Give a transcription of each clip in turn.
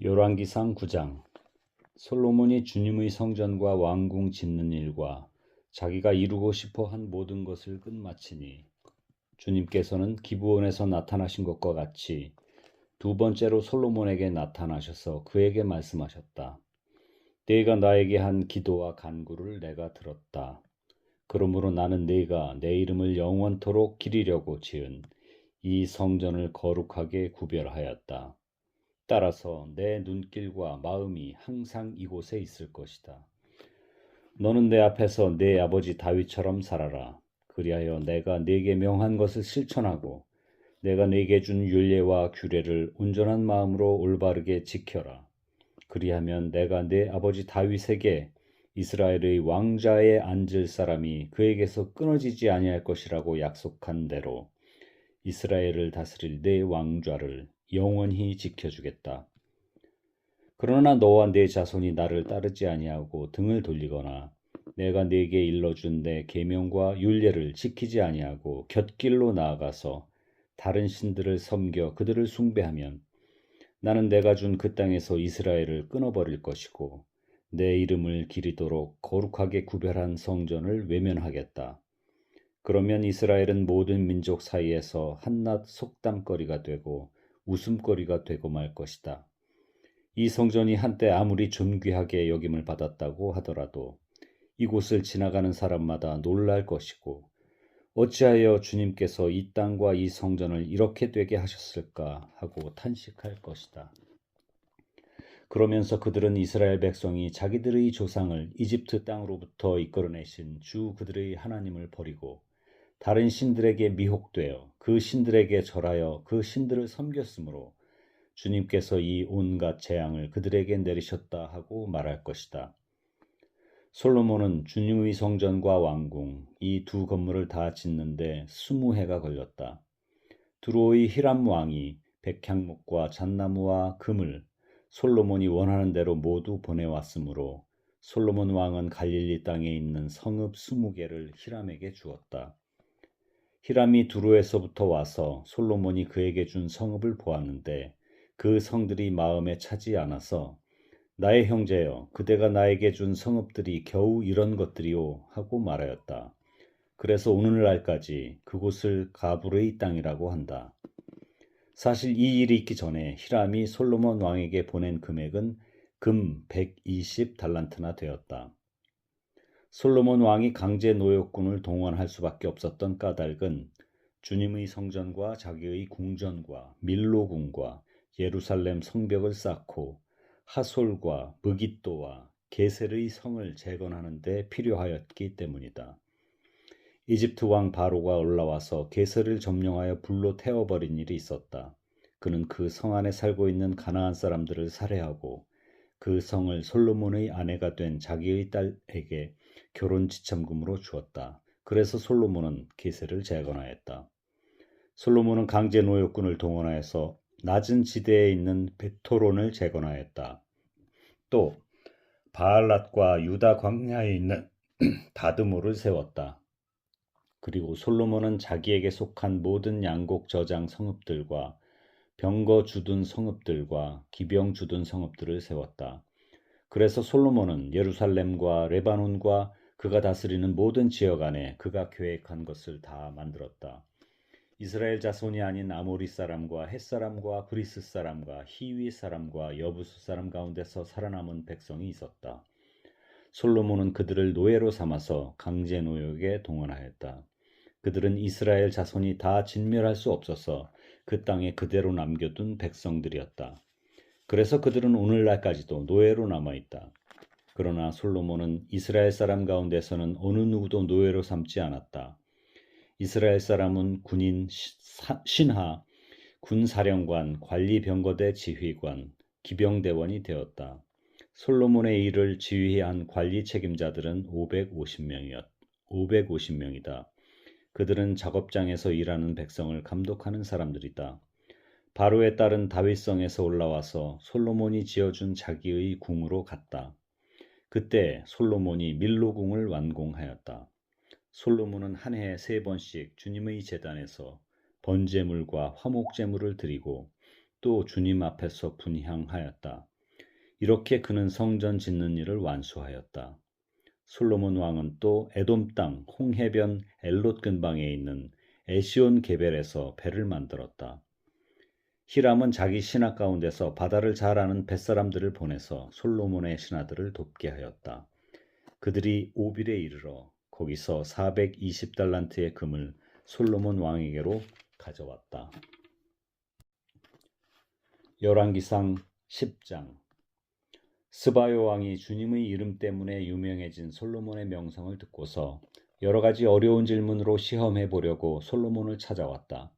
열왕기상 9장. 솔로몬이 주님의 성전과 왕궁 짓는 일과 자기가 이루고 싶어 한 모든 것을 끝마치니 주님께서는 기브온에서 나타나신 것과 같이 두 번째로 솔로몬에게 나타나셔서 그에게 말씀하셨다. 네가 나에게 한 기도와 간구를 내가 들었다. 그러므로 나는 네가 내 이름을 영원토록 기리려고 지은 이 성전을 거룩하게 구별하였다. 따라서 내 눈길과 마음이 항상 이곳에 있을 것이다. 너는 내 앞에서 내 아버지 다윗처럼 살아라. 그리하여 내가 네게 명한 것을 실천하고 내가 네게 준 율례와 규례를 온전한 마음으로 올바르게 지켜라. 그리하면 내가 네 아버지 다윗에게 이스라엘의 왕좌에 앉을 사람이 그에게서 끊어지지 아니할 것이라고 약속한 대로 이스라엘을 다스릴 네 왕좌를 영원히 지켜주겠다. 그러나 너와 네 자손이 나를 따르지 아니하고 등을 돌리거나 내가 네게 일러준 내 계명과 율례를 지키지 아니하고 곁길로 나아가서 다른 신들을 섬겨 그들을 숭배하면 나는 내가 준 그 땅에서 이스라엘을 끊어버릴 것이고 내 이름을 기리도록 거룩하게 구별한 성전을 외면하겠다. 그러면 이스라엘은 모든 민족 사이에서 한낱 속담거리가 되고 웃음거리가 되고 말 것이다. 이 성전이 한때 아무리 존귀하게 여김을 받았다고 하더라도 이곳을 지나가는 사람마다 놀랄 것이고 어찌하여 주님께서 이 땅과 이 성전을 이렇게 되게 하셨을까 하고 탄식할 것이다. 그러면서 그들은 이스라엘 백성이 자기들의 조상을 이집트 땅으로부터 이끌어내신 주 그들의 하나님을 버리고 다른 신들에게 미혹되어 그 신들에게 절하여 그 신들을 섬겼으므로 주님께서 이 온갖 재앙을 그들에게 내리셨다 하고 말할 것이다. 솔로몬은 주님의 성전과 왕궁 이 두 건물을 다 짓는데 20해가 걸렸다. 두로의 히람 왕이 백향목과 잣나무와 금을 솔로몬이 원하는 대로 모두 보내왔으므로 솔로몬 왕은 갈릴리 땅에 있는 성읍 20개를 히람에게 주었다. 히람이 두로에서부터 와서 솔로몬이 그에게 준 성읍을 보았는데 그 성들이 마음에 차지 않아서 나의 형제여 그대가 나에게 준 성읍들이 겨우 이런 것들이오 하고 말하였다. 그래서 오늘날까지 그곳을 가불의 땅이라고 한다. 사실 이 일이 있기 전에 히람이 솔로몬 왕에게 보낸 금액은 금 120달란트나 되었다. 솔로몬 왕이 강제 노역군을 동원할 수밖에 없었던 까닭은 주님의 성전과 자기의 궁전과 밀로궁과 예루살렘 성벽을 쌓고 하솔과 무깃도와 게셀의 성을 재건하는 데 필요하였기 때문이다. 이집트 왕 바로가 올라와서 게셀을 점령하여 불로 태워버린 일이 있었다. 그는 그 성 안에 살고 있는 가나안 사람들을 살해하고 그 성을 솔로몬의 아내가 된 자기의 딸에게 결혼 지참금으로 주었다. 그래서 솔로몬은 게셀을 재건하였다. 솔로몬은 강제 노역군을 동원하여서 낮은 지대에 있는 베토론을 재건하였다. 또 바알랏과 유다 광야에 있는 다드모를 세웠다. 그리고 솔로몬은 자기에게 속한 모든 양곡 저장 성읍들과 병거 주둔 성읍들과 기병 주둔 성읍들을 세웠다. 그래서 솔로몬은 예루살렘과 레바논과 그가 다스리는 모든 지역 안에 그가 계획한 것을 다 만들었다. 이스라엘 자손이 아닌 아모리 사람과 헷 사람과 브리스 사람과 히위 사람과 여부수 사람 가운데서 살아남은 백성이 있었다. 솔로몬은 그들을 노예로 삼아서 강제 노역에 동원하였다. 그들은 이스라엘 자손이 다 진멸할 수 없어서 그 땅에 그대로 남겨둔 백성들이었다. 그래서 그들은 오늘날까지도 노예로 남아있다. 그러나 솔로몬은 이스라엘 사람 가운데서는 어느 누구도 노예로 삼지 않았다. 이스라엘 사람은 군인, 신하, 군사령관, 관리병거대 지휘관, 기병대원이 되었다. 솔로몬의 일을 지휘한 관리 책임자들은 550명이다. 그들은 작업장에서 일하는 백성을 감독하는 사람들이다. 바로의 딸은 다윗성에서 올라와서 솔로몬이 지어준 자기의 궁으로 갔다. 그때 솔로몬이 밀로궁을 완공하였다. 솔로몬은 한 해에 3번씩 주님의 제단에서 번제물과 화목제물을 드리고 또 주님 앞에서 분향하였다. 이렇게 그는 성전 짓는 일을 완수하였다. 솔로몬 왕은 또 에돔 땅 홍해변 엘롯 근방에 있는 에시온 게벨에서 배를 만들었다. 히람은 자기 신하 가운데서 바다를 잘 아는 뱃사람들을 보내서 솔로몬의 신하들을 돕게 하였다. 그들이 오빌에 이르러 거기서 420달란트의 금을 솔로몬 왕에게로 가져왔다. 열왕기상 10장. 스바요 왕이 주님의 이름 때문에 유명해진 솔로몬의 명성을 듣고서 여러 가지 어려운 질문으로 시험해 보려고 솔로몬을 찾아왔다.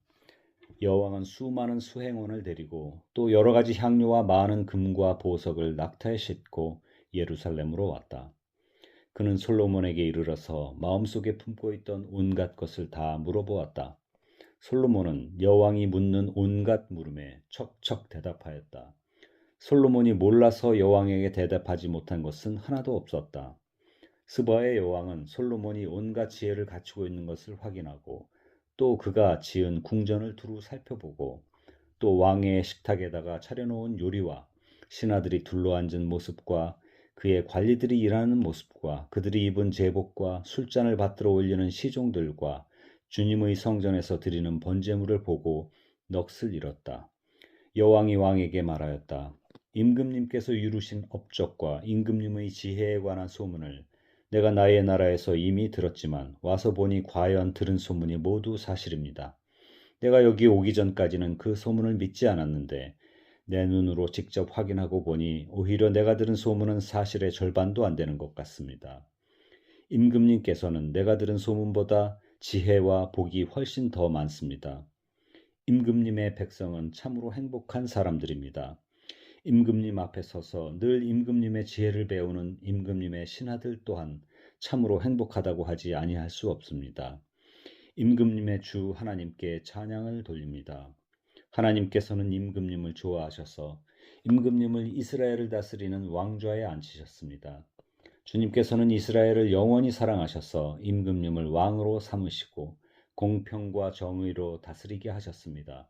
여왕은 수많은 수행원을 데리고 또 여러 가지 향료와 많은 금과 보석을 낙타에 싣고 예루살렘으로 왔다. 그는 솔로몬에게 이르러서 마음속에 품고 있던 온갖 것을 다 물어보았다. 솔로몬은 여왕이 묻는 온갖 물음에 척척 대답하였다. 솔로몬이 몰라서 여왕에게 대답하지 못한 것은 하나도 없었다. 스바의 여왕은 솔로몬이 온갖 지혜를 갖추고 있는 것을 확인하고 또 그가 지은 궁전을 두루 살펴보고 또 왕의 식탁에다가 차려놓은 요리와 신하들이 둘러앉은 모습과 그의 관리들이 일하는 모습과 그들이 입은 제복과 술잔을 받들어 올리는 시종들과 주님의 성전에서 드리는 번제물을 보고 넋을 잃었다. 여왕이 왕에게 말하였다. 임금님께서 이루신 업적과 임금님의 지혜에 관한 소문을 내가 나의 나라에서 이미 들었지만 와서 보니 과연 들은 소문이 모두 사실입니다. 내가 여기 오기 전까지는 그 소문을 믿지 않았는데 내 눈으로 직접 확인하고 보니 오히려 내가 들은 소문은 사실의 절반도 안 되는 것 같습니다. 임금님께서는 내가 들은 소문보다 지혜와 복이 훨씬 더 많습니다. 임금님의 백성은 참으로 행복한 사람들입니다. 임금님 앞에 서서 늘 임금님의 지혜를 배우는 임금님의 신하들 또한 참으로 행복하다고 하지 아니할 수 없습니다. 임금님의 주 하나님께 찬양을 돌립니다. 하나님께서는 임금님을 좋아하셔서 임금님을 이스라엘을 다스리는 왕좌에 앉히셨습니다. 주님께서는 이스라엘을 영원히 사랑하셔서 임금님을 왕으로 삼으시고 공평과 정의로 다스리게 하셨습니다.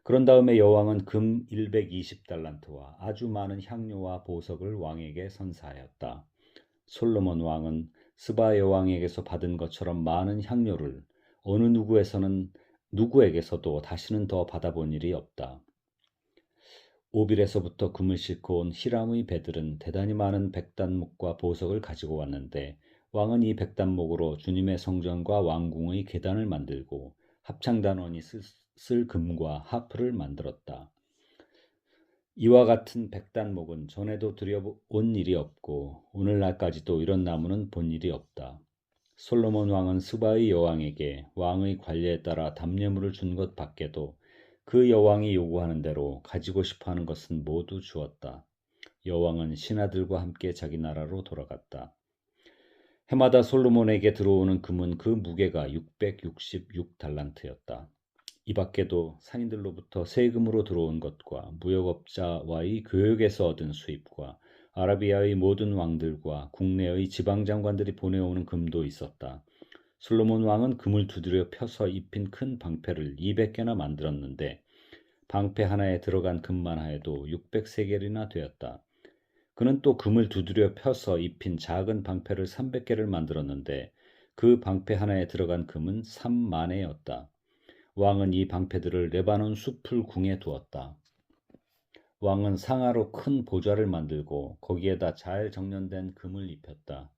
그런 다음에 여왕은 금 120달란트와 아주 많은 향료와 보석을 왕에게 선사하였다. 솔로몬 왕은 스바 여왕에게서 받은 것처럼 많은 향료를 어느 누구에게서도 다시는 더 받아본 일이 없다. 오빌에서부터 금을 싣고 온 히람의 배들은 대단히 많은 백단목과 보석을 가지고 왔는데 왕은 이 백단목으로 주님의 성전과 왕궁의 계단을 만들고 합창단원이 쓸 금과 하프를 만들었다. 이와 같은 백단목은 전에도 들여온 일이 없고 오늘날까지도 이런 나무는 본 일이 없다. 솔로몬 왕은 스바의 여왕에게 왕의 관리에 따라 담례물을 준 것 밖에도 그 여왕이 요구하는 대로 가지고 싶어하는 것은 모두 주었다. 여왕은 신하들과 함께 자기 나라로 돌아갔다. 해마다 솔로몬에게 들어오는 금은 그 무게가 666달란트였다. 이 밖에도 상인들로부터 세금으로 들어온 것과 무역업자와의 교역에서 얻은 수입과 아라비아의 모든 왕들과 국내의 지방장관들이 보내오는 금도 있었다. 솔로몬 왕은 금을 두드려 펴서 입힌 큰 방패를 200개나 만들었는데 방패 하나에 들어간 금만 하여도 600세겔이나 되었다. 그는 또 금을 두드려 펴서 입힌 작은 방패를 300개를 만들었는데 그 방패 하나에 들어간 금은 3만회였다. 왕은 이 방패들을 레바논 숲을 궁에 두었다. 왕은 상하로 큰 보좌를 만들고 거기에다 잘 정련된 금을 입혔다.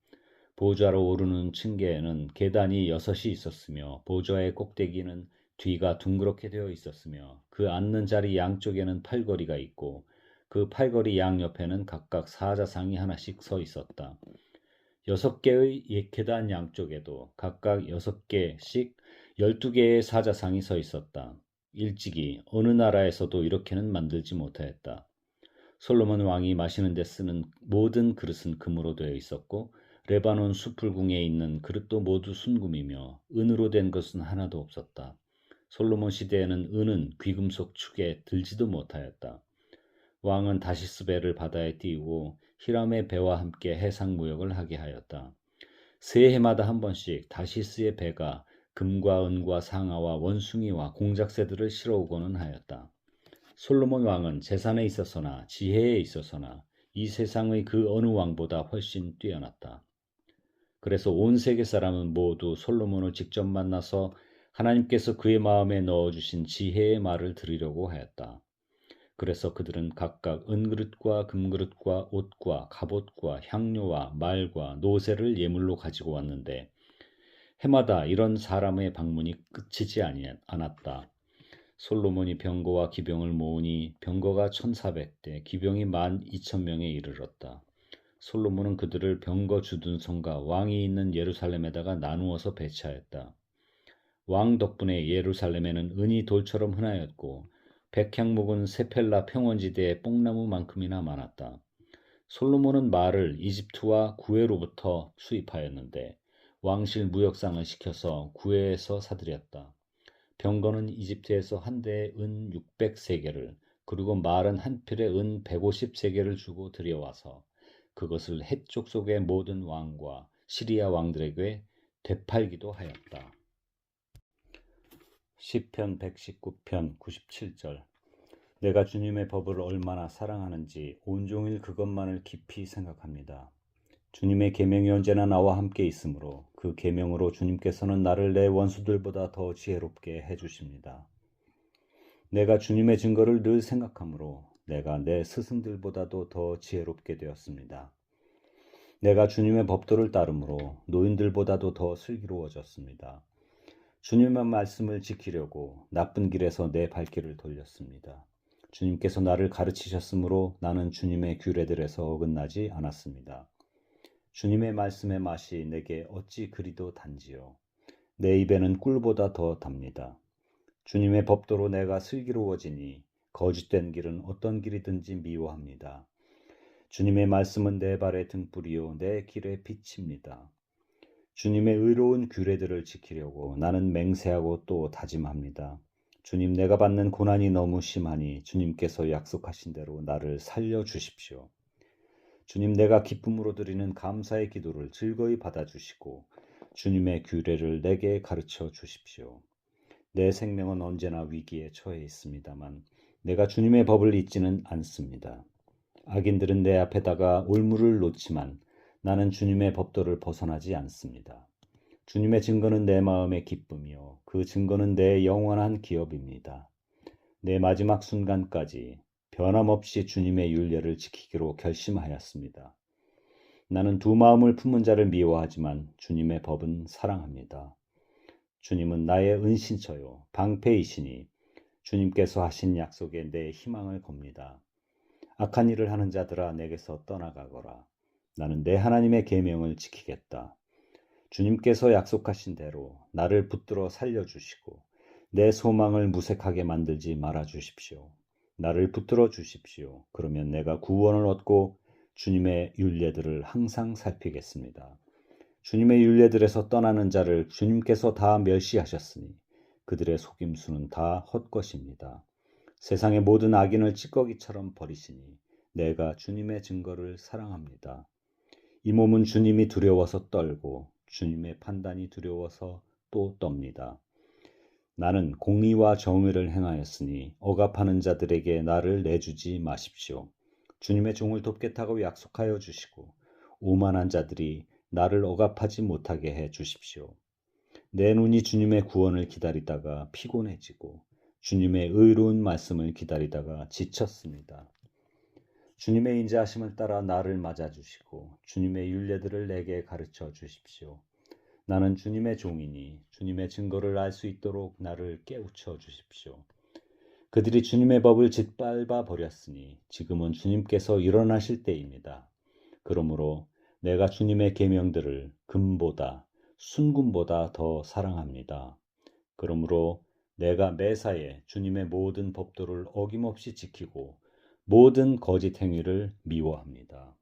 보좌로 오르는 층계에는 계단이 6이 있었으며 보좌의 꼭대기는 뒤가 둥그렇게 되어 있었으며 그 앉는 자리 양쪽에는 팔걸이가 있고 그 팔걸이 양옆에는 각각 사자상이 하나씩 서 있었다. 6개의 계단 양쪽에도 각각 6개씩 12개의 사자상이 서 있었다. 일찍이 어느 나라에서도 이렇게는 만들지 못하였다. 솔로몬 왕이 마시는 데 쓰는 모든 그릇은 금으로 되어 있었고 레바논 수풀궁에 있는 그릇도 모두 순금이며 은으로 된 것은 하나도 없었다. 솔로몬 시대에는 은은 귀금속 축에 들지도 못하였다. 왕은 다시스 배를 바다에 띄우고 히람의 배와 함께 해상 무역을 하게 하였다. 새해마다 한 번씩 다시스의 배가 금과 은과 상아와 원숭이와 공작새들을 실어오고는 하였다. 솔로몬 왕은 재산에 있어서나 지혜에 있어서나 이 세상의 그 어느 왕보다 훨씬 뛰어났다. 그래서 온 세계 사람은 모두 솔로몬을 직접 만나서 하나님께서 그의 마음에 넣어주신 지혜의 말을 들으려고 하였다. 그래서 그들은 각각 은그릇과 금그릇과 옷과 갑옷과 향료와 말과 노새를 예물로 가지고 왔는데 해마다 이런 사람의 방문이 그치지 않았다. 솔로몬이 병거와 기병을 모으니 병거가 1400대, 기병이 12,000명에 이르렀다. 솔로몬은 그들을 병거 주둔성과 왕이 있는 예루살렘에다가 나누어서 배치하였다. 왕 덕분에 예루살렘에는 은이 돌처럼 흔하였고 백향목은 세펠라 평원지대의 뽕나무만큼이나 많았다. 솔로몬은 말을 이집트와 구해로부터 수입하였는데 왕실 무역상을 시켜서 구해에서 사들였다. 병거는 이집트에서 한 대에 은 600세겔을 그리고 말은 한 필에 은 150세겔을 주고 들여와서 그것을 헷족 속의 모든 왕과 시리아 왕들에게 되팔기도 하였다. 시편 119편 97절. 내가 주님의 법을 얼마나 사랑하는지 온종일 그것만을 깊이 생각합니다. 주님의 계명이 언제나 나와 함께 있으므로 그 계명으로 주님께서는 나를 내 원수들보다 더 지혜롭게 해주십니다. 내가 주님의 증거를 늘 생각하므로 내가 내 스승들보다도 더 지혜롭게 되었습니다. 내가 주님의 법도를 따르므로 노인들보다도 더 슬기로워졌습니다. 주님의 말씀을 지키려고 나쁜 길에서 내 발길을 돌렸습니다. 주님께서 나를 가르치셨으므로 나는 주님의 규례들에서 어긋나지 않았습니다. 주님의 말씀의 맛이 내게 어찌 그리도 단지요. 내 입에는 꿀보다 더 답니다. 주님의 법도로 내가 슬기로워지니 거짓된 길은 어떤 길이든지 미워합니다. 주님의 말씀은 내 발의 등불이요 내 길의 빛입니다. 주님의 의로운 규례들을 지키려고 나는 맹세하고 또 다짐합니다. 주님, 내가 받는 고난이 너무 심하니 주님께서 약속하신 대로 나를 살려주십시오. 주님, 내가 기쁨으로 드리는 감사의 기도를 즐거이 받아주시고 주님의 규례를 내게 가르쳐 주십시오. 내 생명은 언제나 위기에 처해 있습니다만 내가 주님의 법을 잊지는 않습니다. 악인들은 내 앞에다가 올무를 놓지만 나는 주님의 법도를 벗어나지 않습니다. 주님의 증거는 내 마음의 기쁨이요 그 증거는 내 영원한 기업입니다. 내 마지막 순간까지 변함없이 주님의 율례를 지키기로 결심하였습니다. 나는 두 마음을 품은 자를 미워하지만 주님의 법은 사랑합니다. 주님은 나의 은신처요 방패이시니 주님께서 하신 약속에 내 희망을 겁니다. 악한 일을 하는 자들아 내게서 떠나가거라. 나는 내 하나님의 계명을 지키겠다. 주님께서 약속하신 대로 나를 붙들어 살려주시고 내 소망을 무색하게 만들지 말아 주십시오. 나를 붙들어 주십시오. 그러면 내가 구원을 얻고 주님의 율례들을 항상 살피겠습니다. 주님의 율례들에서 떠나는 자를 주님께서 다 멸시하셨으니 그들의 속임수는 다 헛것입니다. 세상의 모든 악인을 찌꺼기처럼 버리시니 내가 주님의 증거를 사랑합니다. 이 몸은 주님이 두려워서 떨고 주님의 판단이 두려워서 또 떱니다. 나는 공의와 정의를 행하였으니 억압하는 자들에게 나를 내주지 마십시오. 주님의 종을 돕겠다고 약속하여 주시고 오만한 자들이 나를 억압하지 못하게 해 주십시오. 내 눈이 주님의 구원을 기다리다가 피곤해지고 주님의 의로운 말씀을 기다리다가 지쳤습니다. 주님의 인자하심을 따라 나를 맞아주시고 주님의 율례들을 내게 가르쳐 주십시오. 나는 주님의 종이니 주님의 증거를 알 수 있도록 나를 깨우쳐 주십시오. 그들이 주님의 법을 짓밟아 버렸으니 지금은 주님께서 일어나실 때입니다. 그러므로 내가 주님의 계명들을 금보다 순금보다 더 사랑합니다. 그러므로 내가 매사에 주님의 모든 법도를 어김없이 지키고 모든 거짓 행위를 미워합니다.